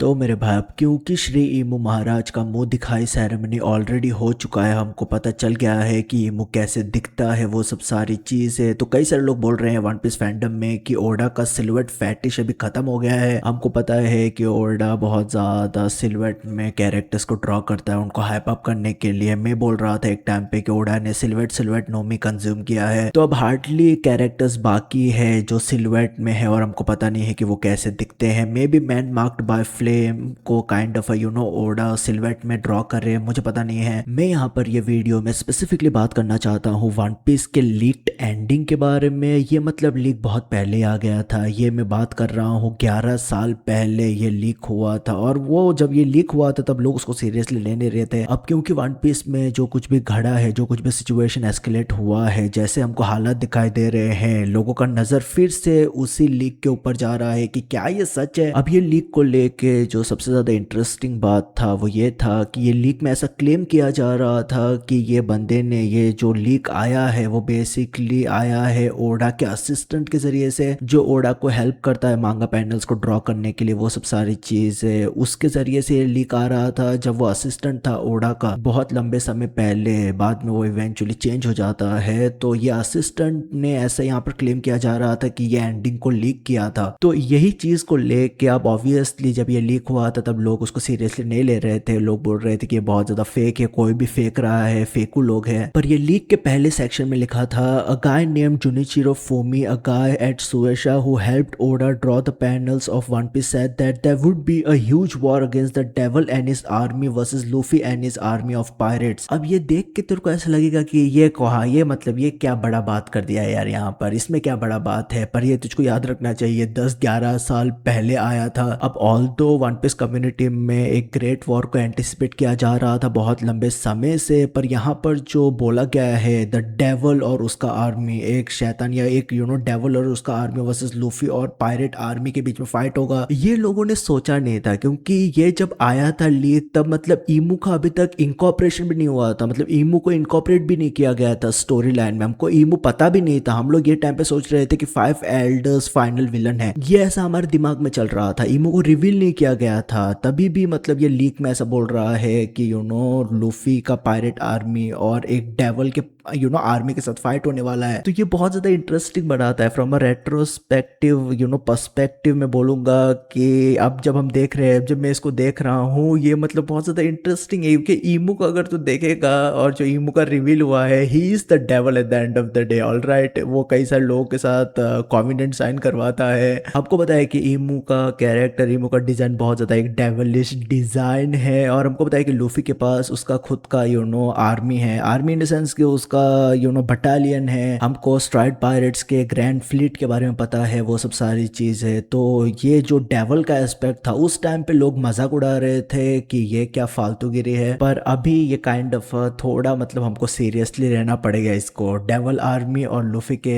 तो मेरे भाई अब क्योंकि श्री ईमू महाराज का मुंह दिखाई सेरेमनी ऑलरेडी हो चुका है, हमको पता चल गया है कि ईमू कैसे दिखता है, वो सब सारी चीज़ है। तो कई सारे लोग बोल रहे हैं वन पीस फैंडम में कि ओडा का सिल्हूट फैटिश अभी ख़त्म हो गया है। हमको पता है कि ओडा बहुत ज़्यादा सिल्हूट में कैरेक्टर्स को ड्रॉ करता है उनको हाइप अप करने के लिए। मैं बोल रहा था एक टाइम पे कि ओडा ने सिल्हूट नोमी कंज्यूम किया है, तो अब हार्डली कैरेक्टर्स बाकी है जो सिल्हूट में है और हमको पता नहीं है कि वो कैसे दिखते हैं। May be man marked by flame को काइंड ऑफ ओडा सिल्हूट में ड्रॉ कर रहे हैं, मुझे पता नहीं है। मैं यहाँ पर ये वीडियो में स्पेसिफिकली बात करना चाहता हूँ वन पीस के लीक्ड एंडिंग के बारे में। ये मतलब लीक बहुत पहले आ गया था, ये मैं बात कर रहा हूँ 11 साल पहले ये लीक हुआ था। और वो जब ये लीक हुआ था तब लोग उसको सीरियसली ले नहीं रहे थे। अब क्योंकि वन पीस में जो कुछ भी घड़ा है, जो कुछ भी सिचुएशन एस्केलेट हुआ है, जैसे हमको हालात दिखाई दे रहे हैं, लोगों का नजर फिर से उसी लीक के ऊपर जा रहा है कि क्या ये सच है। अब ये लीक को लेके जो सबसे ज्यादा इंटरेस्टिंग बात था वो ये था कि ये लीक में ऐसा क्लेम किया जा रहा था कि ये बंदे ने, ये जो लीक आया है वो बेसिकली आया है ओडा के असिस्टेंट के जरिए से, जो ओडा को हेल्प करता है मांगा पैनल्स को ड्रॉ करने के लिए, वो सब सारी चीजें उसके जरिए से ये लीक आ रहा था। जब वो असिस्टेंट था ओडा का बहुत लंबे समय पहले, बाद में वो इवेंचुअली चेंज हो जाता है, तो ये असिस्टेंट ने ऐसा यहाँ पर क्लेम किया जा रहा था कि ये एंडिंग को लीक किया था। तो यही चीज को लेके अब ऑब्वियसली जब ये लीक हुआ था तब लोग उसको सीरियसली नहीं ले रहे थे। लोग बोल रहे थे कि ये बहुत ज्यादा फेक है, कोई भी फेक रहा है, फेकू लोग हैं। पर ये लीक के पहले सेक्शन में लिखा था a guy named Junichiro Fumi, a guy at Shueisha who helped Oda draw the panels of one piece said that there would be a huge war against the devil and his army versus Luffy and his army of pirates. अब ये देख के तेरे को ऐसा लगेगा कि ये कहा, ये मतलब ये क्या बड़ा बात कर दिया है यार, यहाँ पर इसमें क्या बड़ा बात है। पर ये तुझको याद रखना चाहिए 10-11 साल पहले आया था। अब ऑल्दो वन पीस कम्युनिटी में एक ग्रेट वॉर को एंटिसिपेट किया जा रहा था बहुत लंबे समय से, पर यहाँ पर जो बोला गया है द डेवल और उसका आर्मी, एक शैतान या एक डेवल और उसका आर्मी वर्सेस लूफी और पायरेट आर्मी के बीच में फाइट होगा, ये लोगों ने सोचा नहीं था। क्योंकि ये जब आया था लीक तब मतलब ईमू का अभी तक इनकॉर्पोरेशन भी नहीं हुआ था, मतलब ईमू को इनकॉर्पोरेट भी नहीं किया गया था स्टोरी लाइन में। हमको ईमू पता भी नहीं था, हम लोग ये टाइम पे सोच रहे थे कि 5 एल्डर्स फाइनल विलन है, ये ऐसा हमारे दिमाग में चल रहा था। ईमू को रिवील नहीं किया गया था तभी भी, मतलब ये लीक में ऐसा बोल रहा है कि लूफी का पायरेट आर्मी और एक डेवल के आर्मी के साथ फाइट होने वाला है। तो ये बहुत ज्यादा इंटरेस्टिंग बनाता है फ्रॉम अ रेट्रोस्पेक्टिव पर्सपेक्टिव। में बोलूंगा कि अब जब हम देख रहे हैं, जब मैं इसको देख रहा हूँ, ये मतलब बहुत ज्यादा इंटरेस्टिंग है। क्योंकि ईमू को अगर तू देखेगा और जो ईमू का रिवील हुआ है, he is the devil at the end of the day, alright. वो कई सारे लोगों के साथ कॉन्फिडेंट साइन करवाता है। आपको पता है कि ईमू का कैरेक्टर, ईमू का डिजाइन बहुत ज्यादा एक डेवलिश डिजाइन है। और हमको पता है कि लूफी के पास उसका खुद का आर्मी है, आर्मी इन द सेंस कि उसका बटालियन है। हमको स्ट्राइड पायरेट्स के ग्रैंड फ्लीट के बारे में पता है, वो सब सारी चीज है। तो ये जो डेवल का एस्पेक्ट था उस टाइम पे लोग मजाक उड़ा रहे थे कि ये क्या फालतूगिरी है, पर अभी ये काइंड ऑफ थोड़ा मतलब हमको सीरियसली रहना पड़ेगा इसको। डेवल आर्मी और लूफी के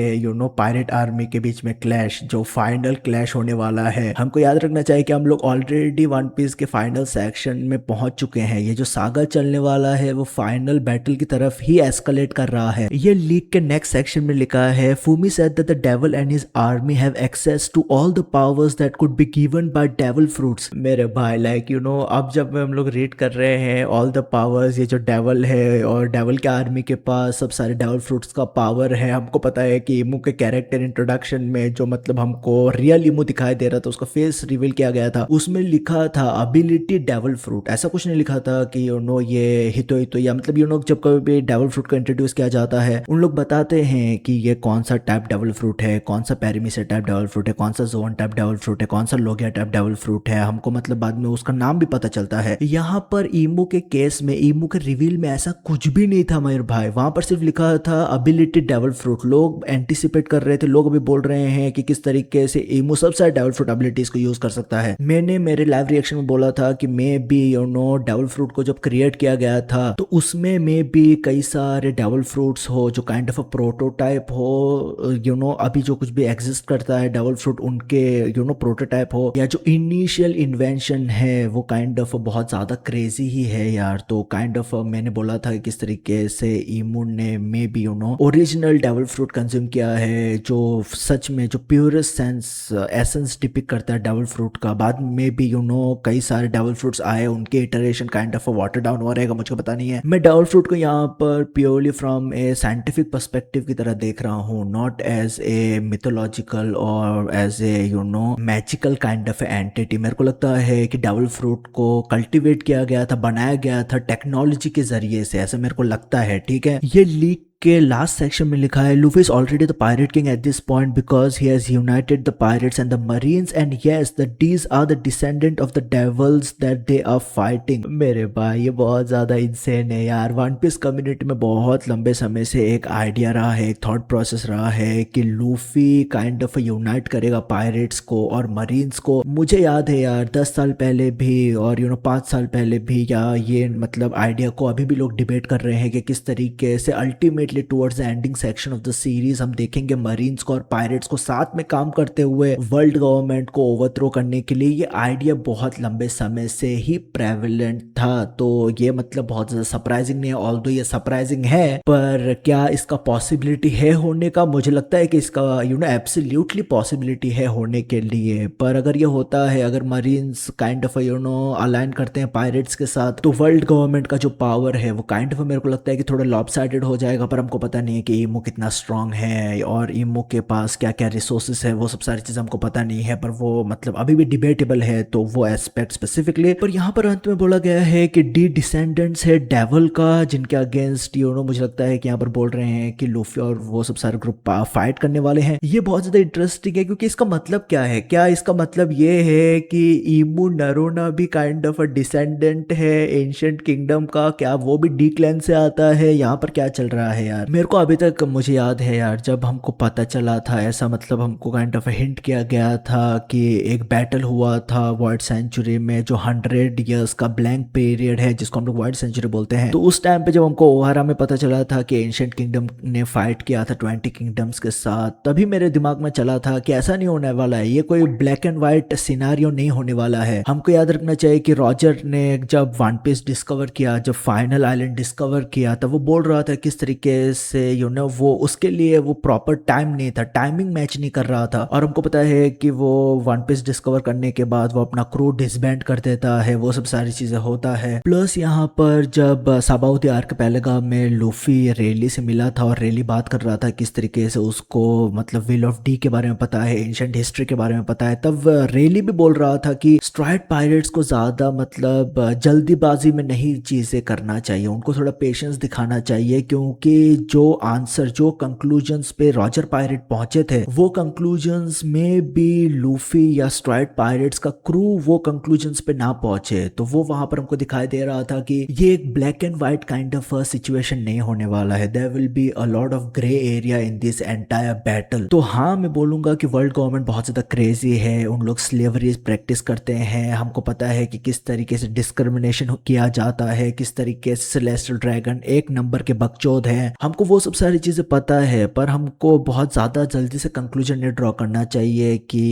पायरेट आर्मी के बीच में क्लैश, जो फाइनल क्लैश होने वाला है, हमको याद रखना चाहिए कि हम लोग ऑलरेडी वन पीस के फाइनल सेक्शन में पहुंच चुके हैं। ये जो सागा चलने वाला है वो फाइनल बैटल की तरफ ही एस्केलेट कर रहा है। ये लीक के नेक्स्ट सेक्शन में लिखा है Fumi said that the devil and his army have access to all the powers that could be given by devil fruits. मेरे भाई लाइक अब जब हम लोग रीड कर रहे हैं ऑल द पावर्स, ये जो डेविल है और डेविल के आर्मी के पास सब सारे डेविल फ्रूट्स का पावर है। हमको पता है कि ईमू के कैरेक्टर इंट्रोडक्शन में जो मतलब हमको रियल ईमू दिखाई दे रहा था, उसका फेस रिवील किया गया था, उसमें लिखा था अबिलिटी डेविल फ्रूट। ऐसा कुछ नहीं लिखा था कि ये हितो या मतलब जब कभी भी डेविल फ्रूट को इंट्रोड्यूस किया जाता है, उन लोग बताते हैं कि ये कौन सा टाइप डेविल फ्रूट है, कौन सा पैरामीटर टाइप डेविल फ्रूट है, कौन सा जोन टाइप डेविल फ्रूट है, कौन सा लोगिया टाइप डेविल फ्रूट है। हमको मतलब बाद में उसका नाम भी पता चलता है। यहाँ पर ईमू के केस में, ईमू के रिवील में ऐसा कुछ भी नहीं था मयूर भाई। वहां पर सिर्फ लिखा था अबिलिटी डेविल फ्रूट। लोग एंटिसिपेट कर रहे थे, लोग अभी बोल रहे हैं कि किस तरीके से ईमू सब सारे डेविल फ्रूट एबिलिटीज को यूज कर सकता है। मैंने मेरे लाइव रिएक्शन में बोला था कि मे बी डेविल फ्रूट को जब क्रिएट किया गया था तो उसमें मे बी कई सारे डेविल फ्रूट्स हो जो काइंड ऑफ अ प्रोटोटाइप हो, अभी जो कुछ भी एग्जिस्ट करता है डेविल फ्रूट उनके प्रोटोटाइप हो, या जो इनिशियल इन्वेंशन है वो काइंड ऑफ बहुत ज़्यादा क्रेजी ही है यार। तो काइंड ऑफ मैंने बोला था कि किस तरीके से ईमून ने may be original devil fruit consume किया है, जो सच में जो प्योरेस्ट सेंस एसेंस डिपिक्ट करता है डेविल फ्रूट का। बाद में भी कई सारे डेविल फ्रूट्स आए, उनके iteration kind of water down हो रहेगा, मुझे पता नहीं है। मैं डेविल फ्रूट को यहाँ पर purely from a scientific perspective की तरह देख रहा हूँ, नॉट एज ए मिथोलॉजिकल और as a magical kind of entity. मेरे को लगता है कि डेविल फ्रूट को कल्टीवेट किया गया था, बनाया गया था टेक्नोलॉजी के जरिए से, ऐसा मेरे को लगता है। ठीक है, ये लीक के लास्ट सेक्शन में लिखा है Luffy is already the pirate king at this point because he has united the pirates and the marines and yes the Ds are the descendant of the devils that they are fighting. मेरे भाई ये बहुत ज्यादा insane है यार। One piece community में बहुत लंबे समय से एक आइडिया रहा है, एक थॉट प्रोसेस रहा है कि लूफी काइंड ऑफ यूनाइट करेगा पायरेट्स को और मरीन्स को। मुझे याद है यार 10 साल पहले भी और 5 साल पहले भी, या ये मतलब आइडिया को अभी भी लोग डिबेट कर रहे हैं कि किस तरीके से ultimate towards the ending section of the series हम देखेंगे मरीन्स को और पायरेट्स को साथ में काम करते हुए वर्ल्ड गवर्नमेंट को ओवरथ्रो करने के लिए। ये आइडिया बहुत लंबे समय से ही प्रेवलेंट था, तो ये मतलब बहुत ज्यादा सरप्राइजिंग नहीं है। ऑल्दो ये सरप्राइजिंग है, पर क्या इसका पॉसिबिलिटी है होने का? मुझे लगता है कि इसका एब्सोल्युटली पॉसिबिलिटी है होने के लिए। पर अगर ये होता है, अगर मरीन्स काइंड ऑफ अलाइन करते हैं पायरेट्स के साथ, तो वर्ल्ड गवर्नमेंट का जो पावर है वो काइंड ऑफ मेरे को लगता है कि थोड़ा लॉपसाइडेड हो जाएगा। पर हमको पता नहीं है कि ईमू कितना स्ट्रांग है और ईमू के पास क्या क्या रिसोर्सेस है, वो सब सारी चीजें हमको पता नहीं है। पर वो मतलब अभी भी डिबेटेबल है, तो वो एस्पेक्ट स्पेसिफिकली। पर यहाँ पर अंत में बोला गया है कि डी डिसेंडेंट्स है डेविल का, जिनके अगेंस्ट मुझे लगता है कि यहाँ पर बोल रहे हैं कि लूफी और वो सब सारे ग्रुप फाइट करने वाले हैं। ये बहुत ज्यादा इंटरेस्टिंग है, क्योंकि इसका मतलब क्या है? क्या इसका मतलब ये है कि ईमू नरोना भी काइंड ऑफ अ डिसेंडेंट है एंशिएंट किंगडम का? क्या वो भी डी क्लैन से आता है? यहाँ पर क्या चल रहा है यार? मेरे को अभी तक मुझे याद है यार, जब हमको पता चला था, ऐसा मतलब हमको काइंड ऑफ हिंट किया गया था कि एक बैटल हुआ था वॉइड सेंचुरी में, जो 100 ईयर्स का ब्लैंक पीरियड है जिसको हम लोग वॉइड सेंचुरी बोलते हैं। तो उस टाइम पे जब हमको ओहारा में पता चला था कि एंशिएंट किंगडम ने फाइट किया था 20 किंगडम्स के साथ, तभी मेरे दिमाग में चला था कि ऐसा नहीं होने वाला है, ये कोई ब्लैक एंड व्हाइट सिनारियो नहीं होने वाला है। हमको याद रखना चाहिए कि रॉजर ने जब वन पीस डिस्कवर किया, जब फाइनल आइलैंड डिस्कवर किया, तब वो बोल रहा था किस तरीके से वो उसके लिए वो प्रॉपर टाइम नहीं था, टाइमिंग मैच नहीं कर रहा था। और हमको पता है कि वो वन पीस डिस्कवर करने के बाद वो अपना क्रू डिसबैंड कर देता है, वो सब सारी चीजें होता है। प्लस यहाँ पर जब साबाउदी आर्क पहलगाम में लूफी रेली से मिला था और रेली बात कर रहा था किस तरीके से उसको मतलब विल ऑफ डी के बारे में पता है, एंशिएंट हिस्ट्री के बारे में पता है, तब रेली भी बोल रहा था कि स्ट्राइड पायरेट्स को ज्यादा मतलब जल्दीबाजी में नहीं चीजें करना चाहिए, उनको थोड़ा पेशेंस दिखाना चाहिए, क्योंकि जो आंसर, जो कंक्लूजन्स पे रॉजर पायरेट पहुंचे थे, वो कंक्लूजन्स में भी लूफी या स्ट्राइड पायरेट्स का क्रू वो कंक्लूजन्स पे ना पहुंचे। तो वो वहां पर हमको दिखाई दे रहा था कि ये एक black and white kind of situation नहीं होने वाला है, there will be a lot of grey area in this entire battle. तो हाँ, मैं बोलूंगा कि वर्ल्ड गवर्नमेंट बहुत ज्यादा क्रेजी है, उन लोग स्लेवरी प्रैक्टिस करते हैं। हमको पता है कि किस तरीके से डिस्क्रिमिनेशन किया जाता है, किस तरीके से सेलेस्टियल ड्रैगन एक नंबर के बकचोद है, हमको वो सब सारी चीजें पता है। पर हमको बहुत ज्यादा जल्दी से कंक्लूजन नहीं ड्रॉ करना चाहिए कि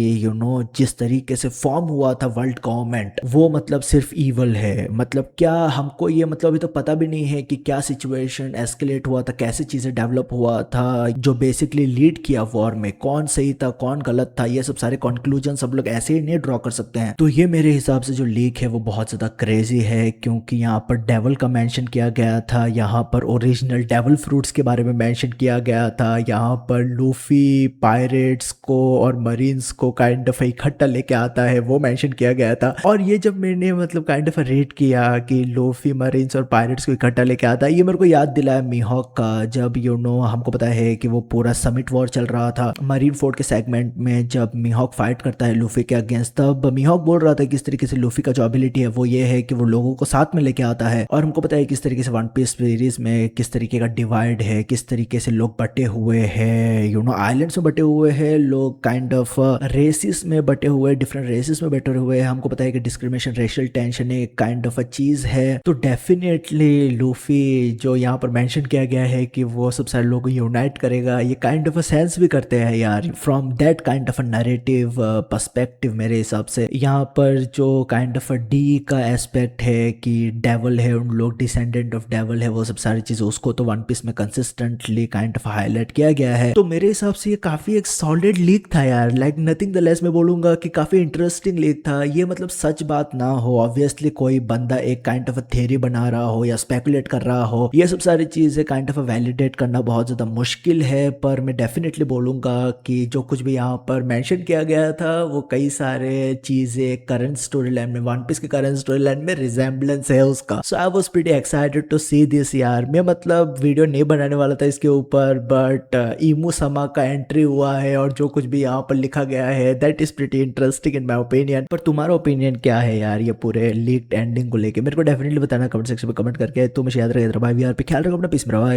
जिस तरीके से फॉर्म हुआ था वर्ल्ड गवर्नमेंट, वो मतलब सिर्फ ईवल है। मतलब क्या हमको ये मतलब अभी तो पता भी नहीं है कि क्या सिचुएशन एस्केलेट हुआ था, कैसे चीजें डेवलप हुआ था, जो बेसिकली लीड किया वॉर में, कौन सही था कौन गलत था, ये सब सारे कंक्लूजन सब लोग ऐसे ही नहीं ड्रॉ कर सकते हैं। तो ये मेरे हिसाब से जो लीक है वो बहुत ज्यादा क्रेजी है, क्योंकि यहाँ पर डेविल का मेंशन किया गया था, यहाँ पर ओरिजिनल डेविल फ्रूट्स के बारे में मेंशन किया गया था, यहाँ पर लूफी पायरेट्स को और मरीन्स को काइंड ऑफ इकट्ठा लेके आता है वो मेंशन किया गया था। और ये जब मैंने मतलब काइंड ऑफ रेट किया कि लूफी मरीन्स और पायरेट्स को इकट्ठा लेके आता है, ये मेरे को याद दिलाया मीहॉक का। जब हमको पता है कि वो पूरा समिट वॉर चल रहा था मरीन फोर्ट के सेगमेंट में, जब मीहॉक फाइट करता है लूफी के अगेंस्ट, तब मीहॉक बोल रहा था किस तरीके से लूफी का जो एबिलिटी है वो ये है कि वो लोगों को साथ में लेके आता है। और हमको पता है किस तरीके से वन पीस सीरीज में किस तरीके का डिवाइड है, किस तरीके से लोग बटे हुए हैं, आइलैंड्स में बटे हुए हैं लोग, काइंड ऑफ रेसिस में बटे हुए, डिफरेंट रेसिस में बटे हुए हैं। हमको पता है कि डिस्क्रिमिनेशन, रेशियल टेंशन एक काइंड ऑफ अ चीज है। तो डेफिनेटली लूफी जो यहाँ पर मेंशन किया गया है कि वो सब सारे लोगों को यूनाइट करेगा, ये काइंड ऑफ अ सेंस भी करते हैं यार, from that kind of a narrative perspective. मेरे हिसाब से यहाँ पर जो काइंड ऑफ अ डी का एस्पेक्ट है कि डेवल है, उन लोग डिसेंडेंट ऑफ डेवल है, वो सब सारी चीजें उसको तो वन पीस में कंसिस्टेंटली काइंड ऑफ हाईलाइट किया गया है। तो मेरे हिसाब से ये काफी एक सॉलिड लीक था यार, लाइक नथिंग द लेस मैं बोलूंगा कि काफी इंटरेस्टिंग लीक था ये। मतलब सच बात ना हो, ऑब्वियसली कोई बंदा एक काइंड ऑफ अ थ्योरी बना रहा हो या स्पेकुलेट कर रहा हो, ये सब सारी चीजें काइंड ऑफ वैलिडेट करना बहुत ज्यादा मुश्किल है। पर मैं डेफिनेटली बोलूंगा कि जो कुछ भी यहाँ पर मेंशन किया गया था वो कई सारे चीजें करंट स्टोरी लाइन में, वन पीस के करंट स्टोरी लाइन में रिजेम्बलेंस है उसका। So I was pretty excited to see this यार। मैं मतलब वीडियो नहीं बनाने वाला था इसके ऊपर, बट ईमू समा का एंट्री हुआ है और जो कुछ भी यहाँ पर लिखा गया है that is pretty interesting in my opinion. पर तुम्हारा ओपिनियन क्या है यार ये पूरे लीक्ड एंडिंग को लेके? मेरे को डेफिनेटली बताना कमेंट सेक्शन में कमेंट करके। तुम याद रखेगा भाई यार पे ख्याल रखो अपना, पीस में रहो।